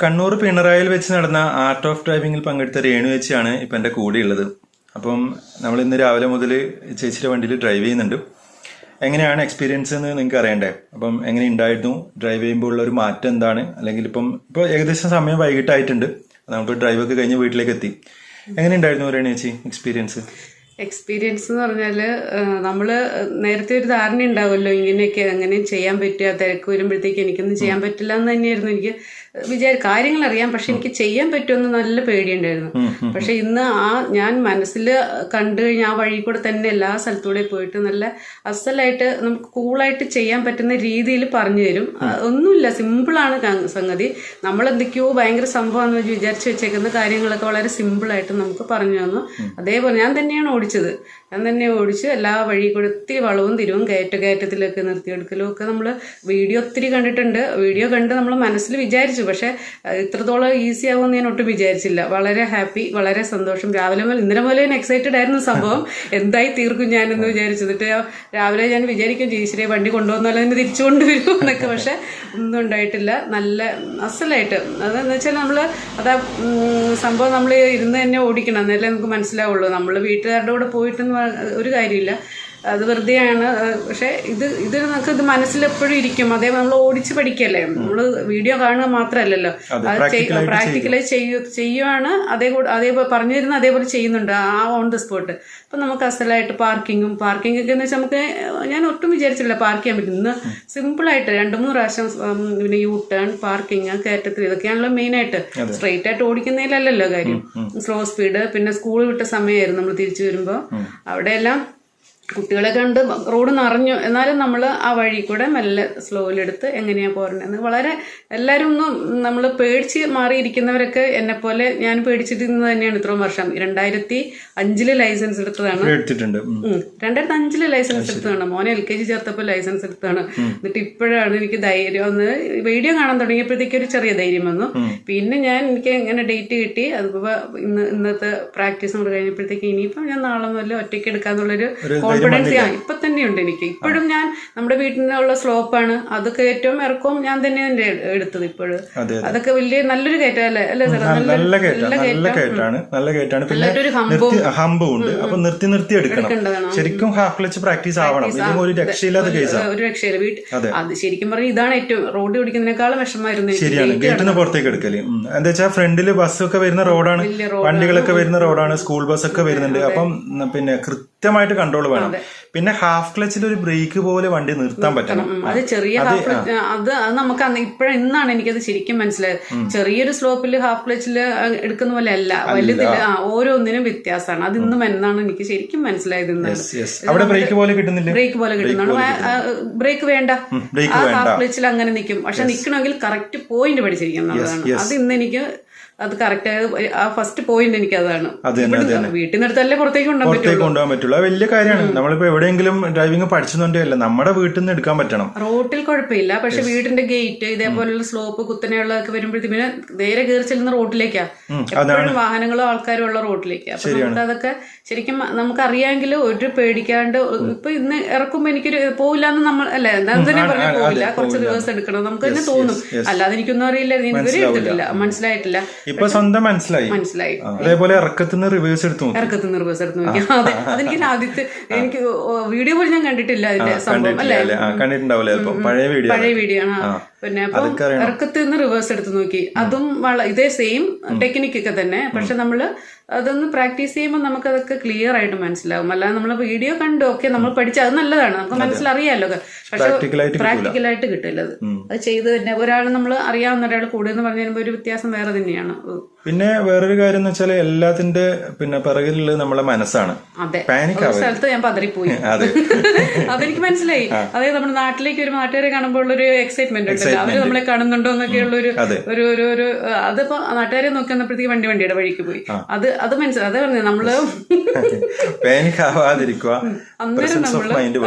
കണ്ണൂർ പിണറായിൽ വെച്ച് നടന്ന art of ഡ്രൈവിംഗിൽ പങ്കെടുത്ത രേണു ചേച്ചിയാണ് ഇപ്പം എൻ്റെ കൂടെയുള്ളത്. അപ്പം നമ്മൾ ഇന്ന് രാവിലെ മുതൽ ചേച്ചിയുടെ വണ്ടിയിൽ ഡ്രൈവ് ചെയ്യുന്നുണ്ട്. എങ്ങനെയാണ് എക്സ്പീരിയൻസ് എന്ന് നിങ്ങൾക്ക് അറിയണ്ടേ? അപ്പം എങ്ങനെ ഉണ്ടായിരുന്നു, ഡ്രൈവ് ചെയ്യുമ്പോൾ ഉള്ള ഒരു മാറ്റം എന്താണ്, അല്ലെങ്കിൽ ഇപ്പോൾ ഏകദേശം സമയം വൈകിട്ടായിട്ടുണ്ട്, നമുക്ക് ഡ്രൈവൊക്കെ കഴിഞ്ഞ് വീട്ടിലേക്ക് എത്തി. എങ്ങനെ ഉണ്ടായിരുന്നു രേണു ചേച്ചി എക്സ്പീരിയൻസ് എന്ന് പറഞ്ഞാൽ നമ്മൾ നേരത്തെ ഒരു ധാരണ ഉണ്ടാവുമല്ലോ, ഇങ്ങനെയൊക്കെ എങ്ങനെയും ചെയ്യാൻ പറ്റുക, തിരക്ക് വരുമ്പോഴത്തേക്ക് എനിക്കൊന്നും ചെയ്യാൻ പറ്റില്ല എന്ന് തന്നെയായിരുന്നു എനിക്ക് കാര്യങ്ങൾ അറിയാം, പക്ഷെ എനിക്ക് ചെയ്യാൻ പറ്റുമെന്ന് നല്ല പേടിയുണ്ടായിരുന്നു. പക്ഷെ ഇന്ന് ഞാൻ മനസ്സിൽ കണ്ടു കഴിഞ്ഞ ആ വഴി കൂടെ തന്നെ എല്ലാ സ്ഥലത്തൂടെ പോയിട്ട് നല്ല അസലായിട്ട് നമുക്ക് കൂളായിട്ട് ചെയ്യാൻ പറ്റുന്ന രീതിയിൽ പറഞ്ഞു തരും. ഒന്നുമില്ല, സിമ്പിളാണ് സംഗതി. നമ്മൾ എന്തൊക്കെയോ ഭയങ്കര സംഭവമാണെന്ന് വിചാരിച്ചു വെച്ചേക്കുന്ന കാര്യങ്ങളൊക്കെ വളരെ സിമ്പിളായിട്ട് നമുക്ക് പറഞ്ഞു തന്നു. അതേപോലെ ഞാൻ തന്നെയാണ് ഓടിച്ചത്. ഞാൻ തന്നെ ഓടിച്ച് എല്ലാ വഴി കൂടെ ഒത്തിരി വളവും തിരിവും കയറ്റത്തിലൊക്കെ നിർത്തിയെടുക്കലും ഒക്കെ നമ്മൾ വീഡിയോ ഒത്തിരി കണ്ടിട്ടുണ്ട്. വീഡിയോ കണ്ട് നമ്മൾ മനസ്സിൽ വിചാരിച്ചു, പക്ഷെ ഇത്രത്തോളം ഈസി ആവുമെന്ന് ഞാൻ ഒട്ടും വിചാരിച്ചില്ല. വളരെ ഹാപ്പി, വളരെ സന്തോഷം. രാവിലെ മുതൽ ഇന്നലെ പോലെ ഞാൻ എക്സൈറ്റഡ് ആയിരുന്നു. സംഭവം എന്തായി തീർക്കും ഞാനെന്ന് വിചാരിച്ചിട്ട് രാവിലെ ഞാൻ വിചാരിക്കും ജയിശ്രീ വണ്ടി കൊണ്ടുവന്നാലും അതിന് തിരിച്ചു കൊണ്ടുവരും എന്നൊക്കെ. പക്ഷെ ഒന്നും ഉണ്ടായിട്ടില്ല. നല്ല അസലായിട്ട് അതെന്ന് വെച്ചാൽ നമ്മൾ സംഭവം നമ്മൾ ഇരുന്ന് തന്നെ ഓടിക്കണം, എന്നല്ലേ നമുക്ക് മനസ്സിലാവുള്ളൂ. നമ്മൾ വീട്ടുകാരുടെ കൂടെ പോയിട്ടെന്ന് ഒരു കാര്യമില്ല, അത് വെറുതെയാണ്. പക്ഷെ ഇത് നമുക്ക് ഇത് മനസ്സിലെപ്പോഴും ഇരിക്കും. അതേ നമ്മൾ ഓടിച്ച് പഠിക്കല്ലേ, നമ്മൾ വീഡിയോ കാണുക മാത്രമല്ലല്ലോ, അത് പ്രാക്ടിക്കലായി ചെയ്യുവാണ്. അതേപോലെ പറഞ്ഞു തരുന്ന അതേപോലെ ചെയ്യുന്നുണ്ട് ആ ഓൺ ദ സ്പോട്ട്. അപ്പം നമുക്ക് അസലായിട്ട് പാർക്കിംഗ് ഒക്കെ എന്ന് വെച്ചാൽ നമുക്ക് ഞാൻ ഒട്ടും വിചാരിച്ചില്ല പാർക്ക് ചെയ്യാൻ പറ്റും. ഇന്ന് സിമ്പിളായിട്ട് 2-3 പ്രാവശ്യം പിന്നെ യൂ ടേൺ, പാർക്കിംഗ്, കയറ്റത്തിൽ, ഇതൊക്കെയാണല്ലോ മെയിനായിട്ട്. സ്ട്രെയിറ്റ് ആയിട്ട് ഓടിക്കുന്നതിലല്ലല്ലോ കാര്യം. സ്ലോ സ്പീഡ്, പിന്നെ സ്കൂൾ വിട്ട സമയമായിരുന്നു നമ്മൾ തിരിച്ചു വരുമ്പോൾ. അവിടെയെല്ലാം കുട്ടികളെ കണ്ട് റോഡ് നിറഞ്ഞു. എന്നാലും നമ്മൾ ആ വഴി കൂടെ മെല്ലെ സ്ലോയിലെടുത്ത് എങ്ങനെയാ പോരണേന്ന് വളരെ എല്ലാവരും ഒന്നും നമ്മൾ പേടിച്ച് മാറിയിരിക്കുന്നവരൊക്കെ എന്നെ പോലെ ഞാൻ പേടിച്ചിരുന്നത് തന്നെയാണ് ഇത്രയും വർഷം. 2005 ലൈസൻസ് എടുത്തതാണ്. 2005 ലൈസൻസ് എടുത്തതാണ്. മോനെ LKG ചേർത്തപ്പോൾ ലൈസൻസ് എടുത്തതാണ്. എന്നിട്ട് ഇപ്പോഴാണ് എനിക്ക് ധൈര്യം ഒന്ന് വീഡിയോ കാണാൻ തുടങ്ങിയപ്പോഴത്തേക്ക് ഒരു ചെറിയ ധൈര്യം വന്നു. പിന്നെ എനിക്ക് ഇങ്ങനെ ഡേറ്റ് കിട്ടി. അതിപ്പോ ഇന്നത്തെ പ്രാക്ടീസ് കൊണ്ട് കഴിഞ്ഞപ്പോഴത്തേക്ക് ഇനിയിപ്പോൾ ഞാൻ നാളെ മുതൽ ഒറ്റയ്ക്ക് എടുക്കാന്നുള്ളൊരു കോൺഫിഡൻസ് ഇപ്പൊ തന്നെയുണ്ട് എനിക്ക്. ഇപ്പോഴും ഞാൻ നമ്മുടെ വീട്ടിലുള്ള സ്ലോപ്പാണ്, അതൊക്കെ ഏറ്റവും ഇറക്കവും ഞാൻ തന്നെ എടുത്തത്. ഇപ്പോഴും അതൊക്കെ വലിയ നല്ലൊരു കയറ്റം അല്ലേ സാർ? നല്ല കയറ്റാണ്. പിന്നെ ഹമ്പും ഉണ്ട്. അപ്പൊ നിർത്തി എടുക്കണം. ശരിക്കും ഹാഫ് ക്ലച്ച് പ്രാക്ടീസ് ആവണം. ഒരു രക്ഷയില്ലാത്ത കേസാണ്. ഒരു രക്ഷയില്ല. അത് ശരിക്കും പറഞ്ഞാൽ ഇതാണ് ഏറ്റവും റോഡ് പിടിക്കുന്നതിനേക്കാളും വിഷമമായിരുന്നു. ശരിയാണ്, ഗേറ്റിന് പുറത്തേക്ക് എടുക്കല്. എന്താ വെച്ചാൽ ഫ്രണ്ടില് ബസ്സൊക്കെ വരുന്ന റോഡാണ്, വണ്ടികളൊക്കെ വരുന്ന റോഡാണ്, സ്കൂൾ ബസ്സൊക്കെ വരുന്നുണ്ട്. അപ്പം പിന്നെ കൃത്യമായിട്ട് കൺട്രോൾ വേണം. പിന്നെ ഹാഫ് ക്ലച്ചിൽ ഒരു ബ്രേക്ക് പോലെ വണ്ടി നിർത്താൻ പറ്റണം. അത് ചെറിയ അത് നമുക്ക് ഇന്നാണ് എനിക്കത് ശരിക്കും മനസ്സിലായത്. ചെറിയൊരു സ്ലോപ്പിൽ ഹാഫ് ക്ലച്ചിൽ എടുക്കുന്ന പോലെ അല്ല, വലുതില് ഓരോന്നിനും വ്യത്യാസമാണ്. അത് ഇന്നും എന്നാണ് എനിക്ക് ശരിക്കും മനസ്സിലായത്. അവിടെ ബ്രേക്ക് പോലെ കിട്ടുന്നില്ല. ബ്രേക്ക് വേണ്ട, ആ ഹാഫ് ക്ലച്ചിൽ അങ്ങനെ നിൽക്കും. പക്ഷെ നിൽക്കണമെങ്കിൽ കറക്റ്റ് പോയിന്റ് പഠിച്ചിരിക്കണം എന്നുള്ളതാണ്. അത് ഇന്ന് എനിക്ക് അത് കറക്റ്റ് ആ ഫസ്റ്റ് പോയിന്റ് എനിക്ക് അതാണ്. വീട്ടിൽ നിന്നെടുത്തല്ലേ പുറത്തേക്ക് കൊണ്ടുപോകാൻ പറ്റുള്ളൂ. വലിയ കാര്യമാണ്. നമ്മളിപ്പോ എവിടെയെങ്കിലും ഡ്രൈവിംഗ് പഠിച്ചെന്നുണ്ടല്ല, നമ്മുടെ വീട്ടിൽ നിന്ന് എടുക്കാൻ പറ്റണം. റോട്ടിൽ കുഴപ്പമില്ല, പക്ഷെ വീടിന്റെ ഗേറ്റ് ഇതേപോലുള്ള സ്ലോപ്പ് കുത്തനെയുള്ളതൊക്കെ വരുമ്പോഴത്തേക്ക് പിന്നെ നേരെ കയറി ചെല്ലുന്ന റോട്ടിലേക്കാ, എപ്പോഴും വാഹനങ്ങളോ ആൾക്കാരും ഉള്ള റോട്ടിലേക്കാ. അപ്പൊ നമുക്ക് അതൊക്കെ ശരിക്കും നമുക്കറിയാമെങ്കിൽ ഒരു പേടിക്കാണ്ട് ഇപ്പൊ ഇന്ന് ഇറക്കുമ്പോ എനിക്കൊരു പോവില്ലാന്ന് നമ്മൾ അല്ലെ തന്നെ പറഞ്ഞാൽ പോവില്ല, കുറച്ച് റിവേഴ്സ് എടുക്കണം നമുക്ക് തന്നെ തോന്നും. അല്ലാതെ എനിക്കൊന്നും അറിയില്ല, ഇതുവരെ എടുത്തിട്ടില്ല, മനസ്സിലായിട്ടില്ല. ഇപ്പൊ സ്വന്തം മനസ്സിലായി. അതേപോലെ ഇറക്കത്തുനിന്ന് റിവേഴ്സ് എടുത്തു നോക്കി. അതെനിക്ക് ആദ്യത്തെ എനിക്ക് വീഡിയോ പോലും ഞാൻ കണ്ടിട്ടില്ല അതിന്റെ സംഭവം അല്ലെ, കണ്ടിട്ടുണ്ടാവില്ല, പഴയ വീഡിയോ ആണ്. പിന്നെ അപ്പൊ ഇറക്കത്തിൽ നിന്ന് റിവേഴ്സ് എടുത്ത് നോക്കി. അതും ഇതേ സെയിം ടെക്നിക്കൊക്കെ തന്നെ, പക്ഷെ നമ്മള് അതൊന്ന് പ്രാക്ടീസ് ചെയ്യുമ്പോൾ നമുക്കതൊക്കെ ക്ലിയർ ആയിട്ട് മനസ്സിലാവും. അല്ലാതെ നമ്മൾ വീഡിയോ കണ്ടു ഓക്കെ നമ്മൾ പഠിച്ച അത് നല്ലതാണ്, നമുക്ക് മനസ്സിലറിയാലോ, പക്ഷെ പ്രാക്ടിക്കലായിട്ട് കിട്ടില്ല. അത് ചെയ്ത് തന്നെ ഒരാൾ നമ്മൾ അറിയാവുന്ന ഒരാൾ കൂടുതൽ പറഞ്ഞു തരുമ്പോൾ ഒരു വ്യത്യാസം വേറെ തന്നെയാണ്. പിന്നെ വേറൊരു കാര്യം എന്ന് വെച്ചാൽ എല്ലാത്തിന്റെ പിന്നെ പിറകിലുള്ളത് നമ്മളെ മനസ്സാണ്. പാനിക് സ്ഥലത്ത് ഞാൻ പതറിപ്പോയി, അതെനിക്ക് മനസ്സിലായി. അതായത് നമ്മുടെ നാട്ടിലേക്ക് വരുമ്പോൾ നാട്ടുകാരെ കാണുമ്പോൾ ഉള്ളൊരു എക്സൈറ്റ്മെന്റ് ഉണ്ടല്ലോ, അവര് നമ്മളെ കാണുന്നുണ്ടോ എന്നൊക്കെയുള്ള ഒരു അതിപ്പോ നാട്ടുകാരെ നോക്കി വന്നപ്പോഴത്തേക്ക് വണ്ടിയുടെ വഴിക്ക് പോയി. അത് മനസ്സിലായി. അതേ പറഞ്ഞു നമ്മള് അന്നേരം നമ്മള്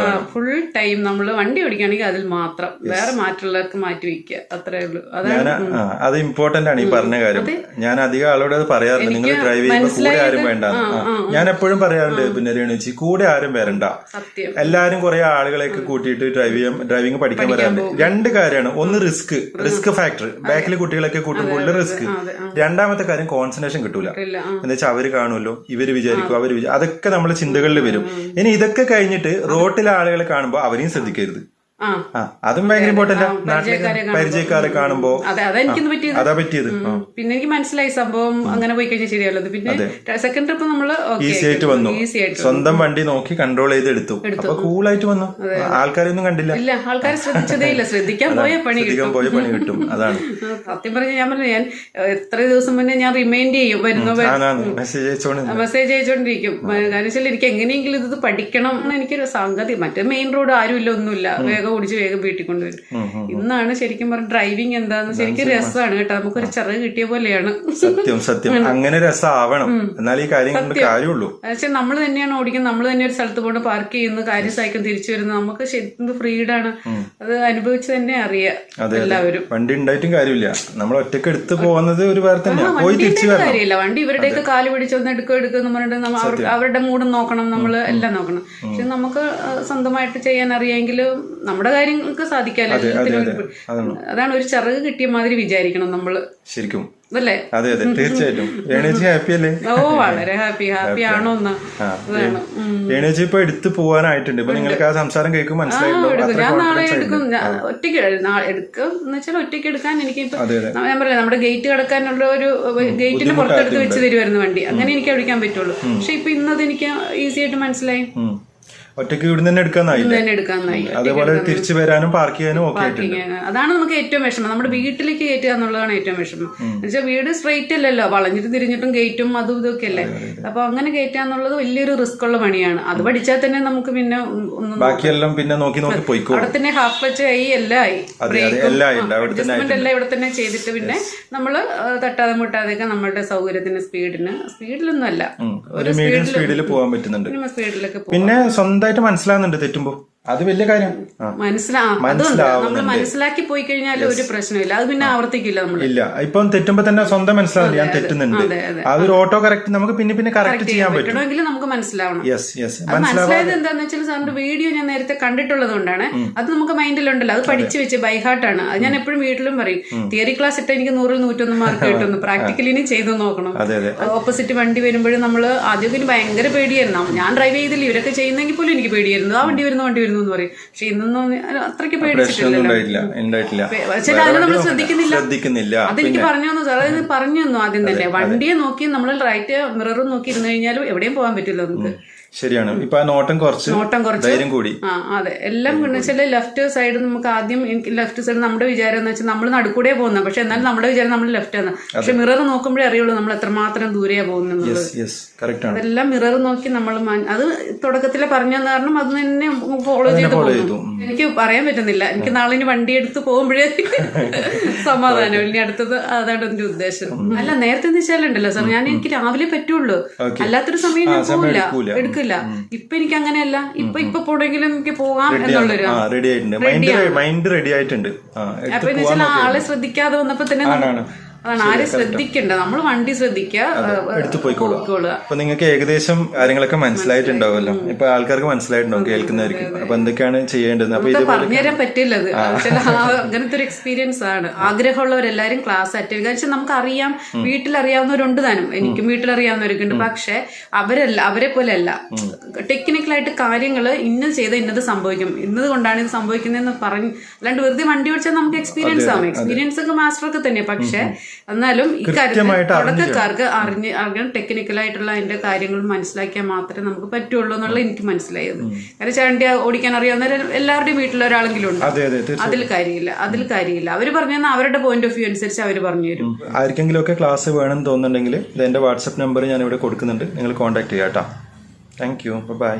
ഫുൾ ടൈം നമ്മള് വണ്ടി ഓടിക്കുകയാണെങ്കിൽ അതിൽ മാത്രം, വേറെ മാറ്റുള്ളവർക്ക് മാറ്റി വെക്കുക, അത്രേ ഉള്ളൂ. അത് ഇമ്പോർട്ടന്റ് ആണ് ഈ പറഞ്ഞ കാര്യം. ഞാൻ അധികം ആളോട് അത് പറയാറുണ്ട്, നിങ്ങൾ ഡ്രൈവ് ചെയ്യുമ്പോൾ കൂടെ ആരും വേണ്ട. ഞാൻ എപ്പോഴും പറയാറുണ്ട്, പിന്നെ രേണുച്ചി കൂടെ ആരും വരണ്ട. എല്ലാരും കുറെ ആളുകളെയൊക്കെ കൂട്ടിയിട്ട് ഡ്രൈവിംഗ് പഠിക്കാൻ വരാറുണ്ട്. രണ്ട് കാര്യമാണ്. ഒന്ന് ഒന്ന് റിസ്ക് ഫാക്ടർ, ബാക്കിൽ കുട്ടികളൊക്കെ കൂട്ടുമ്പോൾ റിസ്ക്. രണ്ടാമത്തെ കാര്യം കോൺസെൻട്രേഷൻ കിട്ടൂല. എന്താ വെച്ചാൽ അവര് കാണുമല്ലോ, ഇവര് വിചാരിക്കും, അതൊക്കെ നമ്മളെ ചിന്തകളിൽ വരും. ഇനി ഇതൊക്കെ കഴിഞ്ഞിട്ട് റോട്ടിലെ ആളുകളെ കാണുമ്പോൾ അവരെയും ശ്രദ്ധിക്കരുത്. അതും ഭയങ്കര ഇമ്പോർട്ടന്റ്. പരിചയക്കാരെ കാണുമ്പോ അതാ പറ്റിയത്. പിന്നെ എനിക്ക് മനസ്സിലായി സംഭവം അങ്ങനെ പോയി കഴിഞ്ഞാൽ ശരിയല്ലത്. പിന്നെ സെക്കൻഡ് ട്രിപ്പ് നമ്മള് ഈസി ആയിട്ട് വന്നു, സ്വന്തം വണ്ടി നോക്കി കൺട്രോൾ ചെയ്ത് എടുത്തു. അപ്പൊ കൂളായിട്ട് വന്നു, ആൾക്കാരൊന്നും കണ്ടില്ല. ഇല്ല, ആൾക്കാരെ ശ്രദ്ധിച്ചതേ ഇല്ല. ശ്രദ്ധിക്കാൻ പോയ പണി കിട്ടും. അതാണ് സത്യം പറഞ്ഞ. ഞാൻ പറഞ്ഞു, ഞാൻ എത്ര ദിവസം മുന്നേ ഞാൻ റിമൈൻഡ് ചെയ്യും, മെസ്സേജ് അയച്ചോണ്ടിരിക്കും. കാരണം വെച്ചാൽ എനിക്ക് എങ്ങനെയെങ്കിലും ഇത് പഠിക്കണം എന്ന് എനിക്കൊരു സംഗതി. മറ്റേ മെയിൻ റോഡ് ആരുമില്ല, ഒന്നുമില്ല, വേഗം ഓടിച്ച് വേഗം വീട്ടിൽ കൊണ്ടുവരും. ഇന്നാണ് ശരിക്കും പറഞ്ഞ ഡ്രൈവിംഗ് എന്താന്ന് ശരിക്കും രസമാണ് കേട്ടോ. നമുക്കൊരു ചിറക് കിട്ടിയ പോലെയാണ്. സത്യം അങ്ങനെ രസമാവണം, എന്നാൽ ഈ കാര്യമുള്ളൂ. പക്ഷെ നമ്മൾ തന്നെയാണ് ഓടിക്കുന്നത്, നമ്മൾ തന്നെ ഒരു സ്ഥലത്ത് കൊണ്ട് പാർക്ക് ചെയ്യുന്നു, കാര്യം സൈക്കിൾ തിരിച്ചു വരുന്നത്. നമുക്ക് ശരിക്കും ഫ്രീഡാണ്. അത് അനുഭവിച്ച് തന്നെ അറിയാം എല്ലാവരും. വണ്ടി ഉണ്ടായിട്ടും കാര്യമില്ല, നമ്മൾ ഒറ്റയ്ക്ക് എടുത്ത് പോകുന്നത് ഒരു വേറെ തന്നെയാണ്. പോയി തിരിച്ചു കാര്യമില്ല. വണ്ടി ഇവരുടെയൊക്കെ കാല് പിടിച്ചൊന്ന് എടുക്കുമെന്ന് പറഞ്ഞിട്ട് അവരുടെ മൂഡും നോക്കണം, നമ്മൾ എല്ലാം നോക്കണം. പക്ഷെ നമുക്ക് സ്വന്തമായിട്ട് ചെയ്യാൻ അറിയാമെങ്കിൽ നമ്മുടെ കാര്യങ്ങൾക്ക് സാധിക്കാമല്ലോ. അതാണ് ഒരു ചിറക് കിട്ടിയ മാതിരി വിചാരിക്കണം നമ്മള് ശരിക്കും. അല്ലേ? അതെ തീർച്ചയായിട്ടും. ഹാപ്പി അല്ലേ? ഓ, വളരെ ഹാപ്പി ആണോ എന്ന്. രേണുജി ഇപ്പൊ എടുത്തു പോവാനായിട്ടുണ്ട്. ഇപ്പൊ നിങ്ങൾക്ക് ആ സംസാരം കേൾക്കുമ്പോൾ മനസ്സിലായിട്ടുണ്ടോ? ഞാൻ നാളെ എടുക്കും. ഒറ്റയ്ക്ക് എടുക്കും എന്ന് വെച്ചാൽ ഒറ്റയ്ക്ക് എടുക്കാൻ എനിക്കിപ്പോ ഞാൻ പറയാം, നമ്മുടെ ഗേറ്റ് കിടക്കാനുള്ള ഒരു ഗേറ്റിന് പുറത്തെടുത്ത് വെച്ച് തരുമായിരുന്നു വണ്ടി. അങ്ങനെ എനിക്ക് എടുക്കാൻ പറ്റുള്ളൂ. പക്ഷെ ഇപ്പൊ ഇന്നത് എനിക്ക് ഈസി ആയിട്ട് മനസ്സിലായി. ഒറ്റയ്ക്ക് ഇവിടെ തന്നെ എടുക്കാനായി. അതേപോലെ തിരിച്ചു വരാനും പാർക്ക് ചെയ്യാനും ഒക്കെ. അതാണ് നമുക്ക് ഏറ്റവും വിഷമം, നമ്മുടെ വീട്ടിലേക്ക് കയറ്റുക എന്നുള്ളതാണ് ഏറ്റവും വിഷമം. എന്നുവെച്ചാൽ വീട് സ്ട്രെയിറ്റ് അല്ലല്ലോ, വളഞ്ഞിട്ട് തിരിഞ്ഞിട്ടും ഗേറ്റും അതും ഇതൊക്കെ അല്ലേ. അപ്പൊ അങ്ങനെ കയറ്റുക എന്നുള്ളത് വലിയൊരു റിസ്ക് ഉള്ള പണിയാണ്. അത് പഠിച്ചാൽ തന്നെ നമുക്ക് പിന്നെ ബാക്കിയെല്ലാം പിന്നെ നോക്കി പോയിക്കോ. അവിടെ തന്നെ ഹാഫ് ക്ലച്ച് ആയി, എല്ലാം ആയി, അഡ്ജസ്റ്റ്മെന്റ് എല്ലാം ഇവിടെ തന്നെ ചെയ്തിട്ട് പിന്നെ നമ്മള് തട്ടാതെ മുട്ടാതെയൊക്കെ നമ്മളുടെ സൗകര്യത്തിന് സ്പീഡിലൊന്നും അല്ല, ഒരു മീഡിയം സ്പീഡിൽ പോകാൻ പറ്റുന്നുണ്ട്. സ്പീഡിലൊക്കെ പിന്നെ സ്വന്തമായിട്ട് മനസ്സിലാവുന്നുണ്ട് തെറ്റുമ്പോ, അത് വലിയ കാര്യം. നമ്മൾ മനസ്സിലാക്കി പോയി കഴിഞ്ഞാൽ ഒരു പ്രശ്നമില്ല, അത് പിന്നെ ആവർത്തിക്കില്ല. നമ്മളില്ല, ഇപ്പം തെറ്റുമ്പോ തന്നെ സ്വന്തം മനസ്സിലാവുന്നു ഞാൻ തെറ്റുന്നുണ്ട്. അതൊരു ഓട്ടോ കറക്റ്റ് നമുക്ക് പിന്നെ കറക്റ്റ് ചെയ്യാൻ പറ്റണമെങ്കിൽ നമുക്ക് മനസ്സിലാവണം. മനസ്സിലായത് എന്താന്ന് വെച്ചാൽ സാറിന്റെ വീഡിയോ ഞാൻ നേരത്തെ കണ്ടിട്ടുള്ളത് കൊണ്ടാണ്. അത് നമുക്ക് മൈൻഡിലുണ്ടല്ലോ, അത് പഠിച്ചു വെച്ച് ബൈഹാർട്ടാണ്. അത് ഞാൻ എപ്പോഴും വീട്ടിലും പറയും, തിയറി ക്ലാസ് ഇട്ട് എനിക്ക് 100-ൽ 101 മാർക്ക് കിട്ടുന്നു, പ്രാക്ടിക്കലിനും ചെയ്തു നോക്കണം. ഓപ്പോസിറ്റ് വണ്ടി വരുമ്പോഴും നമ്മള് ആദ്യമൊക്കെ ഭയങ്കര പേടിയായിരുന്നു. ഞാൻ ഡ്രൈവ് ചെയ്തില്ല, ഇവരൊക്കെ ചെയ്യുന്നെങ്കിൽ പോലും എനിക്ക് പേടിയായിരുന്നു. ആ വണ്ടി വരുന്നു എന്ന് പറയും. പക്ഷെ ഇന്നൊന്നും അത്രയ്ക്ക് പേടിച്ചിട്ടില്ല. പക്ഷെ അത് നമ്മൾ ശ്രദ്ധിക്കുന്നില്ല. അതെനിക്ക് പറഞ്ഞു തന്നു സാർ, അത് പറഞ്ഞു തന്നു ആദ്യം തന്നെ. വണ്ടിയെ നോക്കി നമ്മൾ റൈറ്റ് മിററും നോക്കി ഇരുന്ന് കഴിഞ്ഞാലും എവിടെയും പോകാൻ പറ്റില്ല നമുക്ക്. ശരിയാണ്. ഇപ്പൊ ആ നോട്ടം കുറച്ച് ധൈര്യം കൂടി. അതെ, എല്ലാം വെച്ചാൽ ലെഫ്റ്റ് സൈഡ് നമുക്ക് ആദ്യം ലെഫ്റ്റ് സൈഡ് നമ്മുടെ വിചാരം എന്ന് വെച്ചാൽ നമ്മൾ നടുക്കൂടെ പോകുന്നത്. പക്ഷെ എന്നാലും നമ്മുടെ വിചാരം നമ്മൾ ലെഫ്റ്റ് ആണ്. പക്ഷെ മിറർ നോക്കുമ്പോഴേ അറിയുള്ളൂ നമ്മൾ എത്രമാത്രം ദൂരെയാ പോകുന്നത്. അതെല്ലാം മിറർ നോക്കി നമ്മൾ അത് തുടക്കത്തിലെ പറഞ്ഞു തന്ന കാരണം അത് തന്നെ ഫോളോ ചെയ്ത് പോകുന്നു. എനിക്ക് പറയാൻ പറ്റുന്നില്ല. എനിക്ക് നാളെ ഇനി വണ്ടി എടുത്ത് പോകുമ്പോഴേ സമാധാനം. ഇനി അടുത്തത് അതാണ് എന്റെ ഉദ്ദേശം. അല്ല, നേരത്തെ വെച്ചാലുണ്ടല്ലോ സാർ, എനിക്ക് രാവിലെ പറ്റുള്ളൂ, അല്ലാത്തൊരു സമയം ഞാൻ പോകില്ല, എടുക്കില്ല. ഇപ്പൊ എനിക്ക് അങ്ങനെയല്ല. ഇപ്പൊ പോണെങ്കിലും എനിക്ക് പോകാം എന്നുള്ളൊരു മൈൻഡ് റെഡി ആയിട്ടുണ്ട്. അപ്പൊ എന്ന് വെച്ചാൽ ആളെ ശ്രദ്ധിക്കാതെ വന്നപ്പോ തന്നെ അതാണ്, ആരും ശ്രദ്ധിക്കണ്ട, നമ്മൾ വണ്ടി ശ്രദ്ധിക്കുക, എടുത്തു പോയിക്കോളുക. അപ്പൊ നിങ്ങൾക്ക് ഏകദേശം കാര്യങ്ങളൊക്കെ മനസ്സിലായിട്ടുണ്ടാവുമല്ലോ. ഇപ്പൊ ആൾക്കാർക്ക് മനസ്സിലായിട്ടുണ്ടാവും കേൾക്കുന്നവർക്ക്. അപ്പൊ എന്തൊക്കെയാണ് ചെയ്യേണ്ടത് അപ്പൊ ഇത് പറഞ്ഞുതരാൻ പറ്റില്ല. അത് അങ്ങനത്തെ ഒരു എക്സ്പീരിയൻസ് ആണ്. ആഗ്രഹമുള്ളവരെല്ലാരും ക്ലാസ് അറ്റൻഡ് ചെയ്യുക. പക്ഷെ നമുക്കറിയാം, വീട്ടിലറിയാവുന്നവരുണ്ട് താനും, എനിക്കും വീട്ടിലറിയാവുന്നവരൊക്കെ ഉണ്ട്. പക്ഷെ അവരെ പോലെ അല്ല. ടെക്നിക്കലായിട്ട് കാര്യങ്ങൾ ഇന്നത് ചെയ്ത് ഇന്നത് സംഭവിക്കും, ഇന്നത് കൊണ്ടാണ് ഇത് സംഭവിക്കുന്നതെന്ന് പറഞ്ഞു. അല്ലാണ്ട് വെറുതെ വണ്ടി ഓടിച്ചാൽ നമുക്ക് എക്സ്പീരിയൻസ് ആവും. എക്സ്പീരിയൻസ് ഒക്കെ മാസ്റ്റർക്ക് തന്നെ. പക്ഷെ എന്നാലും ഈ തുടക്കക്കാർക്ക് അറിയാൻ ടെക്നിക്കലായിട്ടുള്ള അതിന്റെ കാര്യങ്ങൾ മനസ്സിലാക്കിയാൽ മാത്രമേ നമുക്ക് പറ്റുള്ളൂ എന്നുള്ള എനിക്ക് മനസ്സിലായത്. കാരണം വണ്ടി ഓടിക്കാൻ അറിയാവുന്ന എല്ലാവരുടെയും വീട്ടിൽ ഒരാളെങ്കിലും ഉണ്ട്. അതിൽ കാര്യമില്ല. അവര് പറഞ്ഞു തന്നെ അവരുടെ പോയിന്റ് ഓഫ് വ്യൂ അനുസരിച്ച് അവര് പറഞ്ഞു തരും. ആർക്കെങ്കിലും ഒക്കെ ക്ലാസ് വേണമെന്ന് തോന്നുന്നുണ്ടെങ്കിൽ ഇത് എന്റെ വാട്സ്ആപ്പ് നമ്പർ ഞാൻ ഇവിടെ കൊടുക്കുന്നുണ്ട്, നിങ്ങൾ കോൺടാക്ട് ചെയ്യാം കേട്ടോ. Thank you. ബൈ.